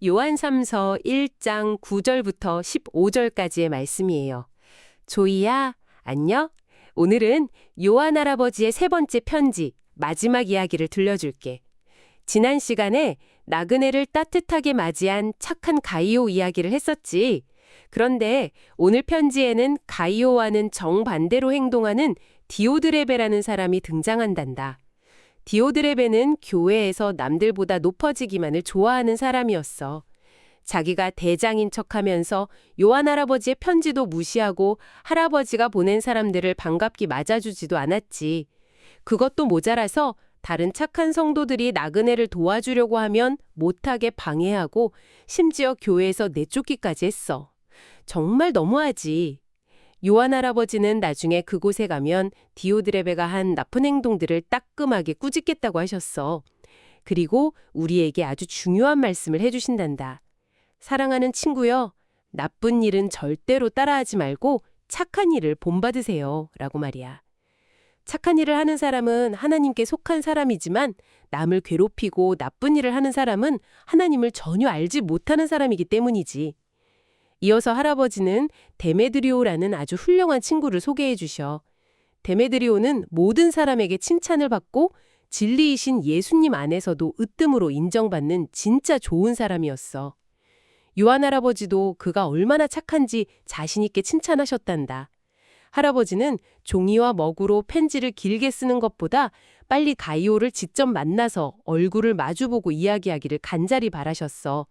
요한 3서 1장 9절부터 15절까지의 말씀이에요. 조이야, 안녕? 오늘은 요한 할아버지의 세 번째 편지, 마지막 이야기를 들려줄게. 지난 시간에 나그네를 따뜻하게 맞이한 착한 가이오 이야기를 했었지. 그런데 오늘 편지에는 가이오와는 정반대로 행동하는 디오드레베라는 사람이 등장한단다. 디오드레베는 교회에서 남들보다 높아지기만을 좋아하는 사람이었어. 자기가 대장인 척하면서 요한 할아버지의 편지도 무시하고 할아버지가 보낸 사람들을 반갑게 맞아주지도 않았지. 그것도 모자라서 다른 착한 성도들이 나그네를 도와주려고 하면 못하게 방해하고 심지어 교회에서 내쫓기까지 했어. 정말 너무하지. 요한 할아버지는 나중에 그곳에 가면 디오드레베가 한 나쁜 행동들을 따끔하게 꾸짖겠다고 하셨어. 그리고 우리에게 아주 중요한 말씀을 해주신단다. 사랑하는 친구여, 나쁜 일은 절대로 따라하지 말고 착한 일을 본받으세요. 라고 말이야. 착한 일을 하는 사람은 하나님께 속한 사람이지만 남을 괴롭히고 나쁜 일을 하는 사람은 하나님을 전혀 알지 못하는 사람이기 때문이지. 이어서 할아버지는 데메드리오라는 아주 훌륭한 친구를 소개해 주셔. 데메드리오는 모든 사람에게 칭찬을 받고 진리이신 예수님 안에서도 으뜸으로 인정받는 진짜 좋은 사람이었어. 요한 할아버지도 그가 얼마나 착한지 자신 있게 칭찬하셨단다. 할아버지는 종이와 먹으로 편지를 길게 쓰는 것보다 빨리 가이오를 직접 만나서 얼굴을 마주보고 이야기하기를 간절히 바라셨어.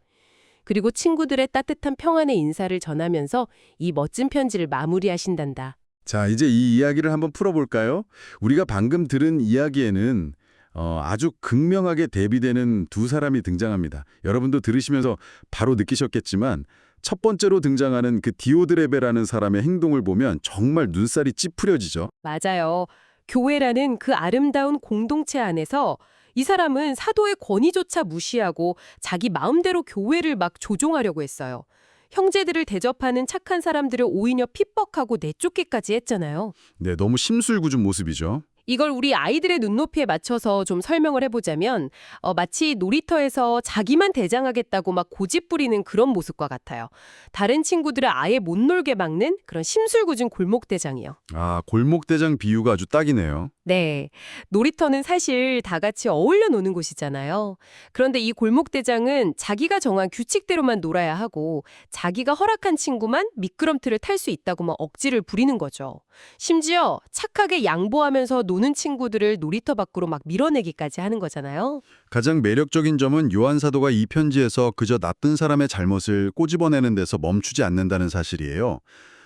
그리고 친구들의 따뜻한 평안의 인사를 전하면서 이 멋진 편지를 마무리하신단다. 자, 이제 이 이야기를 한번 풀어볼까요? 우리가 방금 들은 이야기에는 아주 극명하게 대비되는 두 사람이 등장합니다. 여러분도 들으시면서 바로 느끼셨겠지만 첫 번째로 등장하는 그 디오드레베라는 사람의 행동을 보면 정말 눈살이 찌푸려지죠. 맞아요. 교회라는 그 아름다운 공동체 안에서 이 사람은 사도의 권위조차 무시하고 자기 마음대로 교회를 막 조종하려고 했어요. 형제들을 대접하는 착한 사람들을 오히려 핍박하고 내쫓기까지 했잖아요. 네, 너무 심술궂은 모습이죠. 이걸 우리 아이들의 눈높이에 맞춰서 좀 설명을 해보자면 마치 놀이터에서 자기만 대장하겠다고 막 고집부리는 그런 모습과 같아요. 다른 친구들을 아예 못 놀게 막는 그런 심술궂은 골목대장이요. 아, 골목대장 비유가 아주 딱이네요. 네, 놀이터는 사실 다 같이 어울려 노는 곳이잖아요. 그런데 이 골목대장은 자기가 정한 규칙대로만 놀아야 하고 자기가 허락한 친구만 미끄럼틀을 탈 수 있다고 막 억지를 부리는 거죠. 심지어 착하게 양보하면서 노는 친구들을 놀이터 밖으로 막 밀어내기까지 하는 거잖아요. 가장 매력적인 점은 요한 사도가 이 편지에서 그저 나쁜 사람의 잘못을 꼬집어내는 데서 멈추지 않는다는 사실이에요.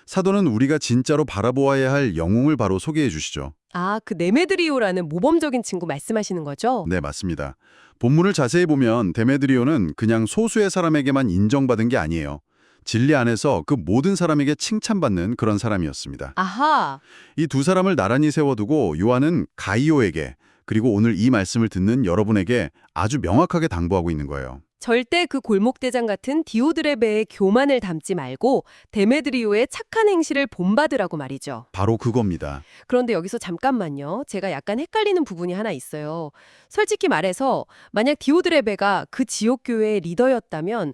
사도는 우리가 진짜로 바라보아야 할 영웅을 바로 소개해 주시죠. 아, 그 데메드리오라는 모범적인 친구 말씀하시는 거죠? 네, 맞습니다. 본문을 자세히 보면 데메드리오는 그냥 소수의 사람에게만 인정받은 게 아니에요. 진리 안에서 그 모든 사람에게 칭찬받는 그런 사람이었습니다. 아하. 이 두 사람을 나란히 세워두고 요한은 가이오에게 그리고 오늘 이 말씀을 듣는 여러분에게 아주 명확하게 당부하고 있는 거예요. 절대 그 골목대장 같은 디오드레베의 교만을 담지 말고 데메드리오의 착한 행실을 본받으라고 말이죠. 바로 그겁니다. 그런데 여기서 잠깐만요. 제가 약간 헷갈리는 부분이 하나 있어요. 솔직히 말해서 만약 디오드레베가 그 지역교회의 리더였다면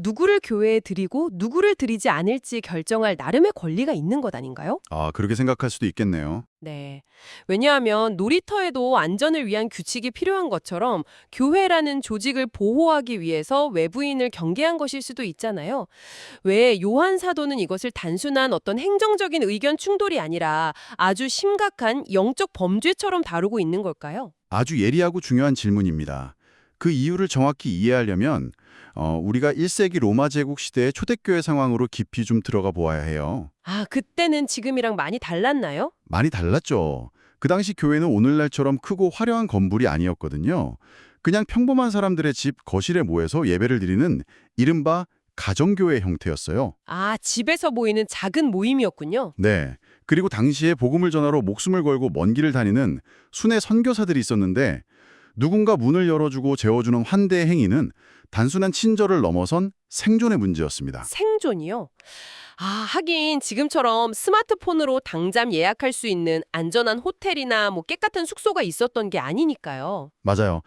누구를 교회에 드리고 누구를 드리지 않을지 결정할 나름의 권리가 있는 것 아닌가요? 아, 그렇게 생각할 수도 있겠네요. 네. 왜냐하면 놀이터에도 안전을 위한 규칙이 필요한 것처럼 교회라는 조직을 보호하기 위해서 외부인을 경계한 것일 수도 있잖아요. 왜 요한 사도는 이것을 단순한 어떤 행정적인 의견 충돌이 아니라 아주 심각한 영적 범죄처럼 다루고 있는 걸까요? 아주 예리하고 중요한 질문입니다. 그 이유를 정확히 이해하려면 우리가 1세기 로마 제국 시대의 초대교회 상황으로 깊이 좀 들어가 보아야 해요. 아, 그때는 지금이랑 많이 달랐나요? 많이 달랐죠. 그 당시 교회는 오늘날처럼 크고 화려한 건물이 아니었거든요. 그냥 평범한 사람들의 집 거실에 모여서 예배를 드리는 이른바 가정교회 형태였어요. 아, 집에서 모이는 작은 모임이었군요. 네. 그리고 당시에 복음을 전하러 목숨을 걸고 먼 길을 다니는 순회 선교사들이 있었는데 누군가 문을 열어주고 재워주는 환대의 행위는 단순한 친절을 넘어선 생존의 문제였습니다. 생존이요? 아, 하긴 지금처럼 스마트폰으로 당장 예약할 수 있는 안전한 호텔이나 깨끗한 숙소가 있었던 게 아니니까요. 맞아요.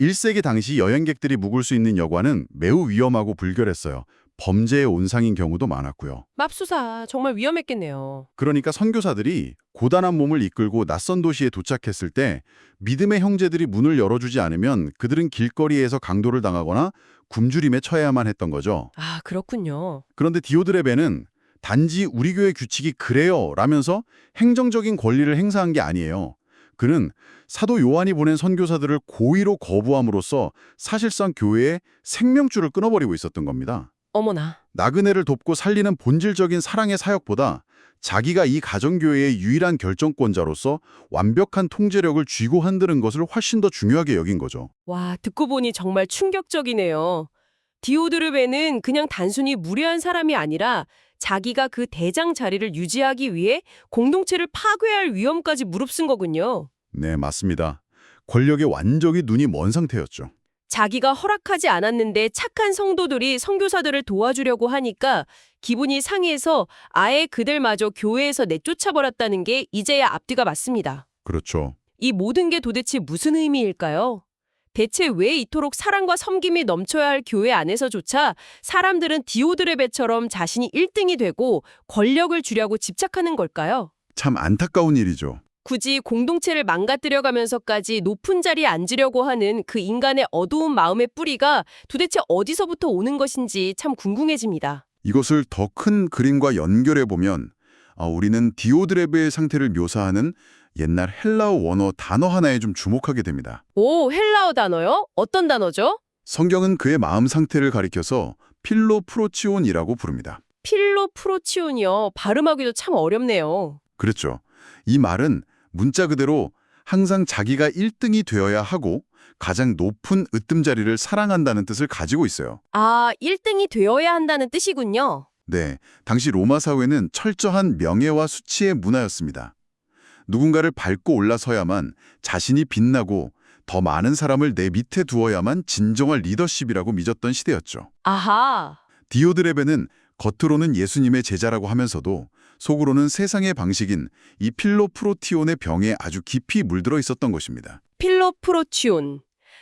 1세기 당시 여행객들이 묵을 수 있는 여관은 매우 위험하고 불결했어요. 범죄의 온상인 경우도 많았고요. 맙소사, 정말 위험했겠네요. 그러니까 선교사들이 고단한 몸을 이끌고 낯선 도시에 도착했을 때 믿음의 형제들이 문을 열어주지 않으면 그들은 길거리에서 강도를 당하거나 굶주림에 처해야만 했던 거죠. 아, 그렇군요. 그런데 디오드레베는 단지 우리 교회 규칙이 그래요 라면서 행정적인 권리를 행사한 게 아니에요. 그는 사도 요한이 보낸 선교사들을 고의로 거부함으로써 사실상 교회의 생명줄을 끊어버리고 있었던 겁니다. 어머나. 나그네를 돕고 살리는 본질적인 사랑의 사역보다 자기가 이 가정교회의 유일한 결정권자로서 완벽한 통제력을 쥐고 흔드는 것을 훨씬 더 중요하게 여긴 거죠. 와, 듣고 보니 정말 충격적이네요. 디오드르베는 그냥 단순히 무례한 사람이 아니라 자기가 그 대장 자리를 유지하기 위해 공동체를 파괴할 위험까지 무릅쓴 거군요. 네, 맞습니다. 권력에 완전히 눈이 먼 상태였죠. 자기가 허락하지 않았는데 착한 성도들이 선교사들을 도와주려고 하니까 기분이 상해서 아예 그들마저 교회에서 내쫓아버렸다는 게 이제야 앞뒤가 맞습니다. 그렇죠. 이 모든 게 도대체 무슨 의미일까요? 대체 왜 이토록 사랑과 섬김이 넘쳐야 할 교회 안에서조차 사람들은 디오드레베처럼 자신이 1등이 되고 권력을 주려고 집착하는 걸까요? 참 안타까운 일이죠. 굳이 공동체를 망가뜨려가면서까지 높은 자리에 앉으려고 하는 그 인간의 어두운 마음의 뿌리가 도대체 어디서부터 오는 것인지 참 궁금해집니다. 이것을 더 큰 그림과 연결해 보면 우리는 디오드레베의 상태를 묘사하는 옛날 헬라어 원어 단어 하나에 좀 주목하게 됩니다. 오, 헬라어 단어요? 어떤 단어죠? 성경은 그의 마음 상태를 가리켜서 필로프로치온이라고 부릅니다. 필로프로치온이요. 발음하기도 참 어렵네요. 그렇죠. 이 말은 문자 그대로 항상 자기가 1등이 되어야 하고 가장 높은 으뜸자리를 사랑한다는 뜻을 가지고 있어요. 아, 1등이 되어야 한다는 뜻이군요. 네, 당시 로마 사회는 철저한 명예와 수치의 문화였습니다. 누군가를 밟고 올라서야만 자신이 빛나고 더 많은 사람을 내 밑에 두어야만 진정한 리더십이라고 믿었던 시대였죠. 아하. 디오드레베는 겉으로는 예수님의 제자라고 하면서도 속으로는 세상의 방식인 이 필로프로티온의 병에 아주 깊이 물들어 있었던 것입니다. 필로프로치온.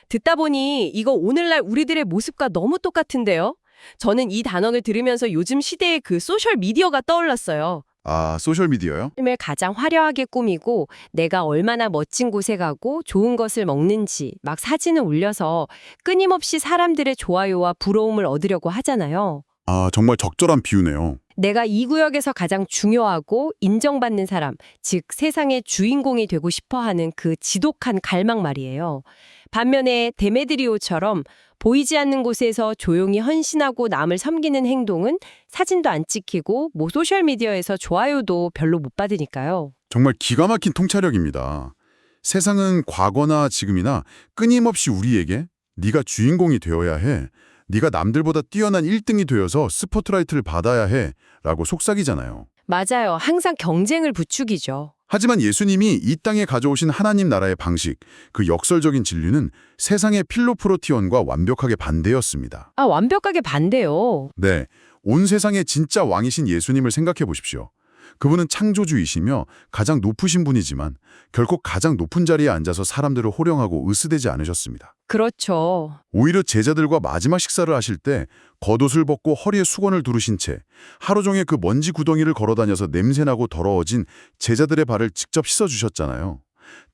듣다 보니 이거 오늘날 우리들의 모습과 너무 똑같은데요? 저는 이 단어를 들으면서 요즘 시대의 그 소셜미디어가 떠올랐어요. 아, 소셜미디어요? 삶을 가장 화려하게 꾸미고 내가 얼마나 멋진 곳에 가고 좋은 것을 먹는지 막 사진을 올려서 끊임없이 사람들의 좋아요와 부러움을 얻으려고 하잖아요. 아, 정말 적절한 비유네요. 내가 이 구역에서 가장 중요하고 인정받는 사람, 즉 세상의 주인공이 되고 싶어 하는 그 지독한 갈망 말이에요. 반면에 데메드리오처럼 보이지 않는 곳에서 조용히 헌신하고 남을 섬기는 행동은 사진도 안 찍히고 소셜미디어에서 좋아요도 별로 못 받으니까요. 정말 기가 막힌 통찰력입니다. 세상은 과거나 지금이나 끊임없이 우리에게 네가 주인공이 되어야 해, 네가 남들보다 뛰어난 1등이 되어서 스포트라이트를 받아야 해 라고 속삭이잖아요. 맞아요. 항상 경쟁을 부추기죠. 하지만 예수님이 이 땅에 가져오신 하나님 나라의 방식, 그 역설적인 진리는 세상의 필로프로티온과 완벽하게 반대였습니다. 아, 완벽하게 반대요. 네, 온 세상의 진짜 왕이신 예수님을 생각해 보십시오. 그분은 창조주이시며 가장 높으신 분이지만 결코 가장 높은 자리에 앉아서 사람들을 호령하고 으스대지 않으셨습니다. 그렇죠. 오히려 제자들과 마지막 식사를 하실 때 겉옷을 벗고 허리에 수건을 두르신 채 하루 종일 그 먼지 구덩이를 걸어다녀서 냄새나고 더러워진 제자들의 발을 직접 씻어주셨잖아요.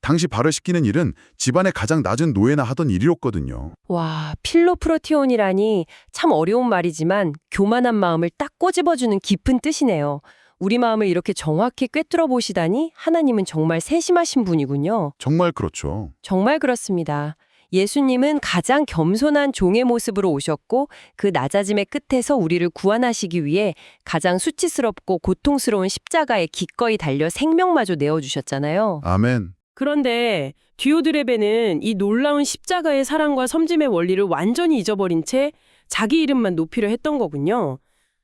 당시 발을 씻기는 일은 집안의 가장 낮은 노예나 하던 일이었거든요. 와, 필로프로티온이라니 참 어려운 말이지만 교만한 마음을 딱 꼬집어주는 깊은 뜻이네요. 우리 마음을 이렇게 정확히 꿰뚫어 보시다니 하나님은 정말 세심하신 분이군요. 정말 그렇죠. 정말 그렇습니다. 예수님은 가장 겸손한 종의 모습으로 오셨고 그 낮아짐의 끝에서 우리를 구원하시기 위해 가장 수치스럽고 고통스러운 십자가에 기꺼이 달려 생명마저 내어주셨잖아요. 아멘. 그런데 디오드레베는 이 놀라운 십자가의 사랑과 섬김의 원리를 완전히 잊어버린 채 자기 이름만 높이려 했던 거군요.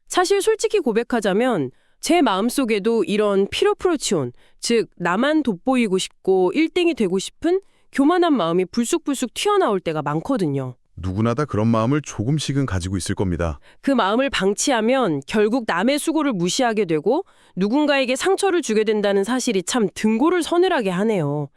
사실 솔직히 고백하자면 제 마음속에도 이런 필로프로치온, 즉 나만 돋보이고 싶고 1등이 되고 싶은 교만한 마음이 불쑥불쑥 튀어나올 때가 많거든요. 누구나 다 그런 마음을 조금씩은 가지고 있을 겁니다. 그 마음을 방치하면 결국 남의 수고를 무시하게 되고 누군가에게 상처를 주게 된다는 사실이 참 등골을 서늘하게 하네요.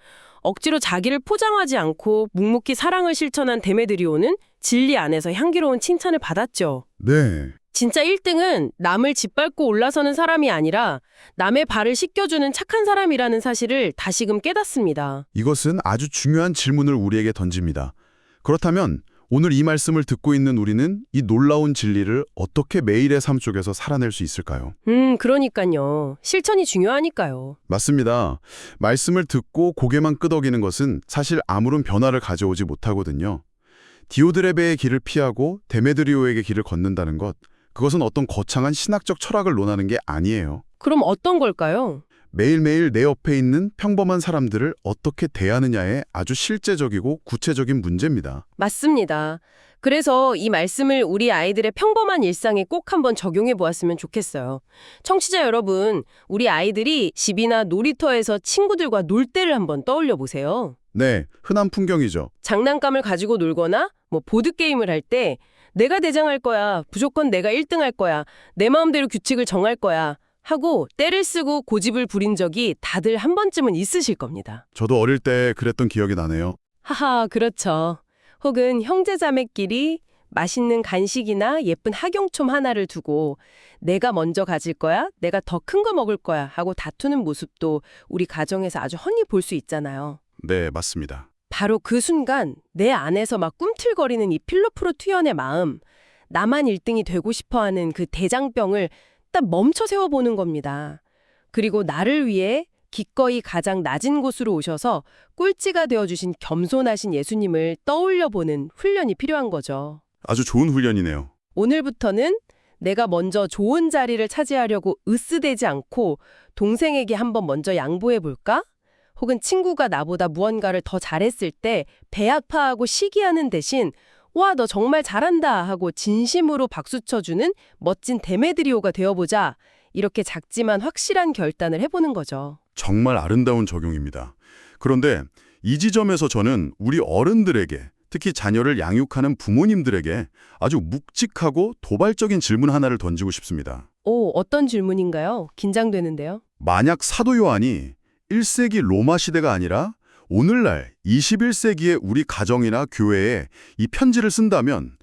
억지로 자기를 포장하지 않고 묵묵히 사랑을 실천한 데메드리오는 진리 안에서 향기로운 칭찬을 받았죠. 네. 진짜 1등은 남을 짓밟고 올라서는 사람이 아니라 남의 발을 씻겨주는 착한 사람이라는 사실을 다시금 깨닫습니다. 이것은 아주 중요한 질문을 우리에게 던집니다. 그렇다면 오늘 이 말씀을 듣고 있는 우리는 이 놀라운 진리를 어떻게 매일의 삶 속에서 살아낼 수 있을까요? 그러니까요. 실천이 중요하니까요. 맞습니다. 말씀을 듣고 고개만 끄덕이는 것은 사실 아무런 변화를 가져오지 못하거든요. 디오드레베의 길을 피하고 데메드리오에게 길을 걷는다는 것, 그것은 어떤 거창한 신학적 철학을 논하는 게 아니에요. 그럼 어떤 걸까요? 매일매일 내 옆에 있는 평범한 사람들을 어떻게 대하느냐의 아주 실제적이고 구체적인 문제입니다. 맞습니다. 그래서 이 말씀을 우리 아이들의 평범한 일상에 꼭 한번 적용해 보았으면 좋겠어요. 청취자 여러분, 우리 아이들이 집이나 놀이터에서 친구들과 놀 때를 한번 떠올려 보세요. 네, 흔한 풍경이죠. 장난감을 가지고 놀거나 보드게임을 할 때 내가 대장할 거야, 무조건 내가 1등 할 거야, 내 마음대로 규칙을 정할 거야 하고 때를 쓰고 고집을 부린 적이 다들 한 번쯤은 있으실 겁니다. 저도 어릴 때 그랬던 기억이 나네요. 하하, 그렇죠. 혹은 형제자매끼리 맛있는 간식이나 예쁜 학용품 하나를 두고 내가 먼저 가질 거야, 내가 더 큰 거 먹을 거야 하고 다투는 모습도 우리 가정에서 아주 흔히 볼 수 있잖아요. 네, 맞습니다. 바로 그 순간 내 안에서 막 꿈틀거리는 이 필로프로투연의 마음, 나만 1등이 되고 싶어하는 그 대장병을 딱 멈춰 세워보는 겁니다. 그리고 나를 위해 기꺼이 가장 낮은 곳으로 오셔서 꼴찌가 되어주신 겸손하신 예수님을 떠올려보는 훈련이 필요한 거죠. 아주 좋은 훈련이네요. 오늘부터는 내가 먼저 좋은 자리를 차지하려고 으쓰대지 않고 동생에게 한번 먼저 양보해볼까? 혹은 친구가 나보다 무언가를 더 잘했을 때 배 아파하고 시기하는 대신 와, 너 정말 잘한다 하고 진심으로 박수 쳐주는 멋진 데메드리오가 되어보자. 이렇게 작지만 확실한 결단을 해보는 거죠. 정말 아름다운 적용입니다. 그런데 이 지점에서 저는 우리 어른들에게, 특히 자녀를 양육하는 부모님들에게 아주 묵직하고 도발적인 질문 하나를 던지고 싶습니다. 오, 어떤 질문인가요? 긴장되는데요. 만약 사도 요한이 1세기 로마 시대가 아니라 오늘날 21세기의 우리 가정이나 교회에 이 편지를 쓴다면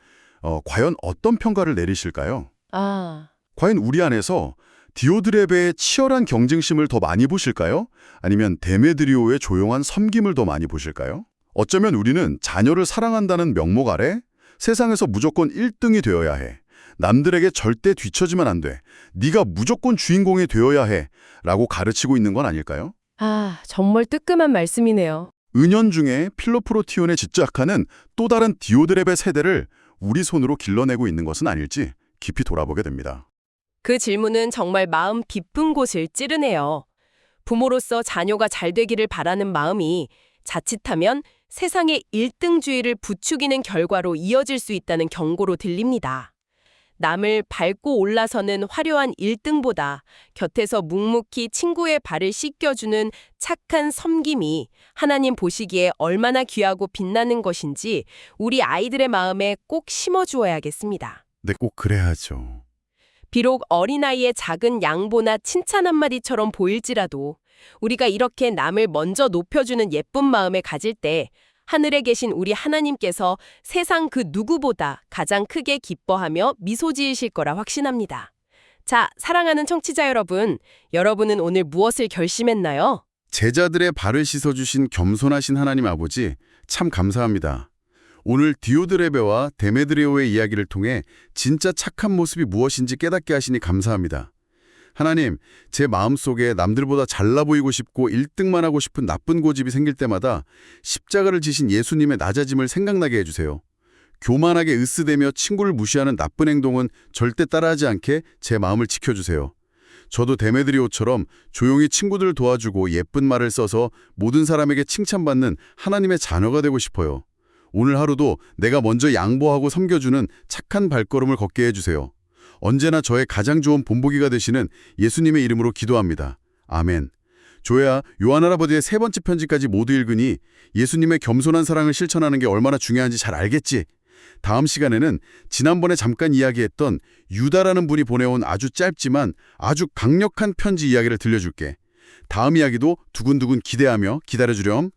과연 어떤 평가를 내리실까요? 과연 우리 안에서 디오드레베의 치열한 경쟁심을 더 많이 보실까요? 아니면 데메드리오의 조용한 섬김을 더 많이 보실까요? 어쩌면 우리는 자녀를 사랑한다는 명목 아래 세상에서 무조건 1등이 되어야 해, 남들에게 절대 뒤처지면 안 돼, 네가 무조건 주인공이 되어야 해 라고 가르치고 있는 건 아닐까요? 정말 뜨끔한 말씀이네요. 은연중에 필로프로티온에 집착하는 또 다른 디오드레베 세대를 우리 손으로 길러내고 있는 것은 아닐지 깊이 돌아보게 됩니다. 그 질문은 정말 마음 깊은 곳을 찌르네요. 부모로서 자녀가 잘 되기를 바라는 마음이 자칫하면 세상의 1등주의를 부추기는 결과로 이어질 수 있다는 경고로 들립니다. 남을 밟고 올라서는 화려한 1등보다 곁에서 묵묵히 친구의 발을 씻겨주는 착한 섬김이 하나님 보시기에 얼마나 귀하고 빛나는 것인지 우리 아이들의 마음에 꼭 심어주어야겠습니다. 네, 꼭 그래야죠. 비록 어린아이의 작은 양보나 칭찬 한마디처럼 보일지라도 우리가 이렇게 남을 먼저 높여주는 예쁜 마음을 가질 때 하늘에 계신 우리 하나님께서 세상 그 누구보다 가장 크게 기뻐하며 미소 지으실 거라 확신합니다. 자, 사랑하는 청취자 여러분, 여러분은 오늘 무엇을 결심했나요? 제자들의 발을 씻어주신 겸손하신 하나님 아버지, 참 감사합니다. 오늘 디오드레베와 데메드리오의 이야기를 통해 진짜 착한 모습이 무엇인지 깨닫게 하시니 감사합니다. 하나님, 제 마음속에 남들보다 잘나 보이고 싶고 1등만 하고 싶은 나쁜 고집이 생길 때마다 십자가를 지신 예수님의 낮아짐을 생각나게 해주세요. 교만하게 으스대며 친구를 무시하는 나쁜 행동은 절대 따라하지 않게 제 마음을 지켜주세요. 저도 데메드리오처럼 조용히 친구들을 도와주고 예쁜 말을 써서 모든 사람에게 칭찬받는 하나님의 자녀가 되고 싶어요. 오늘 하루도 내가 먼저 양보하고 섬겨주는 착한 발걸음을 걷게 해주세요. 언제나 저의 가장 좋은 본보기가 되시는 예수님의 이름으로 기도합니다. 아멘. 조야, 요한 할아버지의 3번째 편지까지 모두 읽으니 예수님의 겸손한 사랑을 실천하는 게 얼마나 중요한지 잘 알겠지? 다음 시간에는 지난번에 잠깐 이야기했던 유다라는 분이 보내온 아주 짧지만 아주 강력한 편지 이야기를 들려줄게. 다음 이야기도 두근두근 기대하며 기다려주렴.